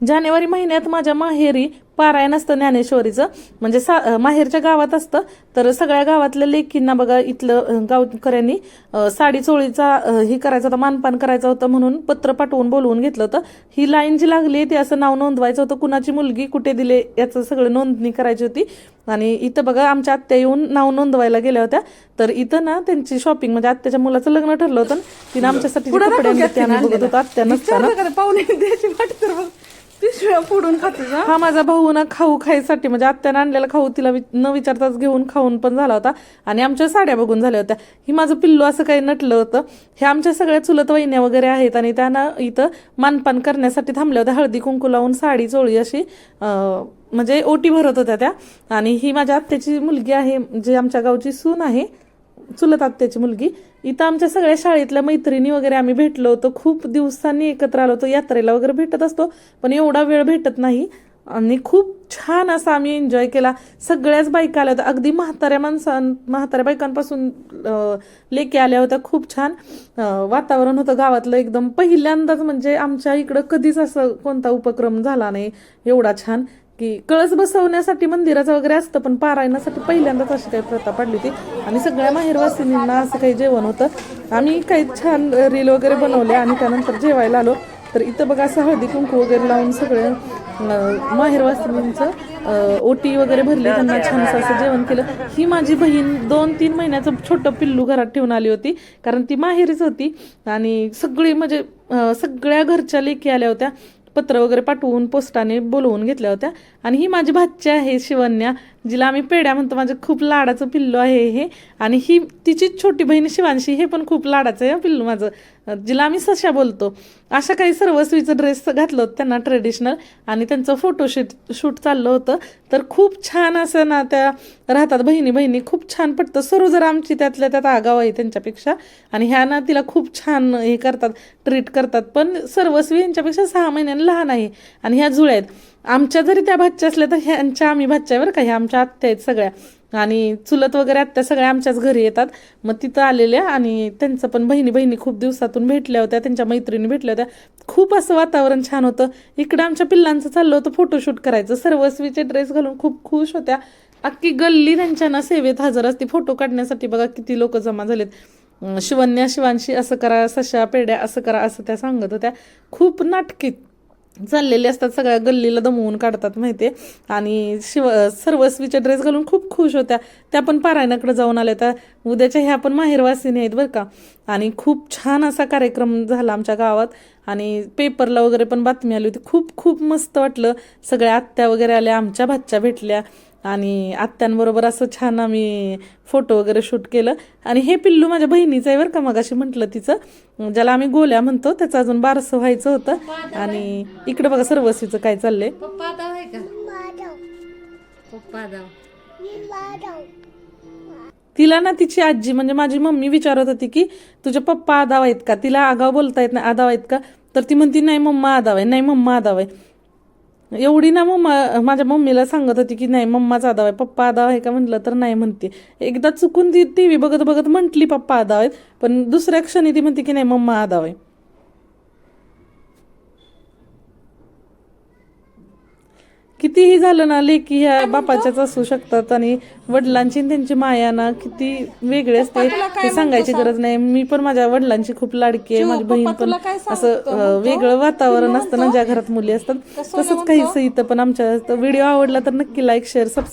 जानेवारी महिन्यात माझ्या माहेरी पारायण असतं ज्ञानेश्वरीचं, म्हणजे माहेरच्या गावात असतं. तर सगळ्या गावातल्या लेकींना बघा इथलं गावकऱ्यांनी साडी चोळीचा हे करायचं होतं, मानपान करायचं होतं म्हणून पत्र पाठवून बोलवून घेतलं होतं. ही लाईन जी लागली ती असं नाव नोंदवायचं होतं, कुणाची मुलगी कुठे दिले याचं सगळं नोंदणी करायची होती. आणि इथं बघा आमच्या आत्या येऊन नाव नोंदवायला गेल्या होत्या. तर इथं ना त्यांची शॉपिंग, म्हणजे आत्याच्या मुलाचं लग्न ठरलं होतं, तिनं आमच्यासाठी कपडे बघत होतं आत्या नसताना. फोडून खाते हा माझा भाऊ ना खाऊ खायसाठी, म्हणजे आत्यानं आणलेला खाऊ तिला न विचारताच घेऊन खाऊन पण झाला होता. आणि आमच्या साड्या बघून झाल्या होत्या. ही माझं पिल्लू असं काही नटलं होतं. हे आमच्या सगळ्या चुलत वहिन्या वगैरे आहेत आणि त्यांना इथं मानपान करण्यासाठी थांबल्या होत्या. हळदी कुंकू लावून साडी चोळी अशी म्हणजे ओटी भरत होत्या त्या. आणि ही माझ्या आत्याची मुलगी आहे, जे आमच्या गावची सून आहे, चुलत आत्याची मुलगी. इथं आमच्या सगळ्या शाळेतल्या मैत्रिणी वगैरे आम्ही भेटलो होतो. खूप दिवसांनी एकत्र आलो होतो. यात्रेला वगैरे भेटत असतो पण एवढा वेळ भेटत नाही. आणि खूप छान असा आम्ही एन्जॉय केला. सगळ्याच बायका आल्या होत्या, अगदी म्हाताऱ्या बायकांपासून लेकी आल्या होत्या. खूप छान वातावरण होतं गावातलं एकदम. पहिल्यांदाच म्हणजे आमच्या इकडं कधीच असं कोणता उपक्रम झाला नाही एवढा छान, की कळस बसवण्यासाठी मंदिराचं वगैरे असतं पण पारायणासाठी पहिल्यांदाच अशी काही प्रथा पडली होती. आणि सगळ्या माहेरवासिनींना असं काही जेवण होतं. आम्ही काही छान रील वगैरे बनवले आणि त्यानंतर जेवायला आलो. तर इथं बघा असं हळदी कुंकू वगैरे लावून सगळं माहेरवासिनींचं ओटी वगैरे भरली, त्यांना छानसं असं जेवण केलं. ही माझी बहीण 2-3 महिन्याचं छोटं पिल्लू घरात ठेवून आली होती, कारण ती माहेरीच होती. आणि सगळी म्हणजे सगळ्या घरच्या लेकी आल्या होत्या, पत्र वगैरे पाठवून पोस्टाने बोलवून घेतल्या होत्या. आणि ही माझी भाची आहे शिवन्या, जिला आम्ही पेड्या म्हणतो. माझं खूप लाडाचं पिल्लू आहे हे. आणि ही तिची छोटी बहीण शिवांशी, हे पण खूप लाडाचं आहे पिल्लू माझं, जिला आम्ही सशा बोलतो. अशा काही सर्वस्वीचं ड्रेस घातलं होतं त्यांना ट्रेडिशनल, आणि त्यांचं शूट चाललं होतं. तर खूप छान असं ना त्या राहतात बहिणी खूप छान पटतं. सर्व जर आमची त्यातल्या त्यात आगाव आहे त्यांच्यापेक्षा. आणि ह्या ना तिला खूप छान हे करतात, ट्रीट करतात. पण सर्वस्वी यांच्यापेक्षा 6 महिन्यांनी लहान आहे. आणि ह्या जुळ्या आहेत. आमच्या जरी त्या भाच्या असल्या तर ह्यांच्या आम्ही भाच्या बरं का, ह्या आमच्या आत्या आहेत सगळ्या. आणि चुलत वगैरे आत्या सगळ्या आमच्याच घरी येतात. मग तिथं आलेल्या आणि त्यांचं पण बहिणी खूप दिवसातून भेटल्या होत्या, त्यांच्या मैत्रिणी भेटल्या होत्या. खूप असं वातावरण छान होतं. इकडं आमच्या पिल्लांचं चाललं होतं फोटोशूट करायचं. सर्वस्वीचे ड्रेस घालून खूप खुश होत्या. अख्खी गल्ली त्यांच्या ना सेवेत हजर असते फोटो काढण्यासाठी. बघा किती लोक जमा झालेत. शिवन्या शिवांशी असं करा, सशा पेड्या असं करा, असं त्या सांगत होत्या. खूप नाटकी चाललेले असतात, सगळ्या गल्लीला दमवून काढतात माहितीये. आणि सर्वस्वीचे ड्रेस घालून खूप खुश होत्या. त्या पण पारायणाकडे जाऊन आल्या त्या. उद्याच्या ह्या पण माहेरवासिनी आहेत बरं का. आणि खूप छान असा कार्यक्रम झाला आमच्या गावात. आणि पेपरला वगैरे पण बातमी आली होती. खूप मस्त वाटलं. सगळ्या आत्या वगैरे आल्या, आमच्या भाच्या भेटल्या आणि आत्यांबरोबर असं छान आम्ही फोटो वगैरे शूट केलं. आणि हे पिल्लू माझ्या बहिणीचं आहे बरं का, मगाशी म्हटलं तिचं, ज्याला आम्ही गोल्या म्हणतो, त्याचं अजून बारसं व्हायचं होतं. आणि इकडे बघा सर्वस्वीचं काय चाललंय. तिला ना तिची आजी म्हणजे माझी मम्मी विचारत होती की तुझे पप्पा आदाव आहेत का, तिला आगाव बोलता येत नाही, आदाव आहेत का, तर ती म्हणती नाही मम्मा आदाव आहे, नाही मम्मा आदाव आहे. एवढी ना माझ्या मम्मीला सांगत होती की नाही मम्माच आदाव आहे, पप्पा आदाव आहे का म्हटलं तर नाही म्हणते. एकदा चुकून ती टीव्ही बघत म्हटली पप्पा आदाव आहेत, पण दुसऱ्या क्षणी ती म्हणते की नाही मम्मा आदाव आहे. कितीही झालं ना, लेकी ह्या बापाच्याच असू शकतात. आणि वडिलांची त्यांची माया ना किती वेगळे असते हे सांगायची गरज नाही. मी पण माझ्या वडिलांची खूप लाडकी आहे, माझी बहीण पण. असं वेगळं वातावरण असतं ना ज्या घरात मुली असतात, तसंच काहीच इथं पण आमच्या. व्हिडिओ आवडला तर नक्की लाईक शेअर सबस्क्राईब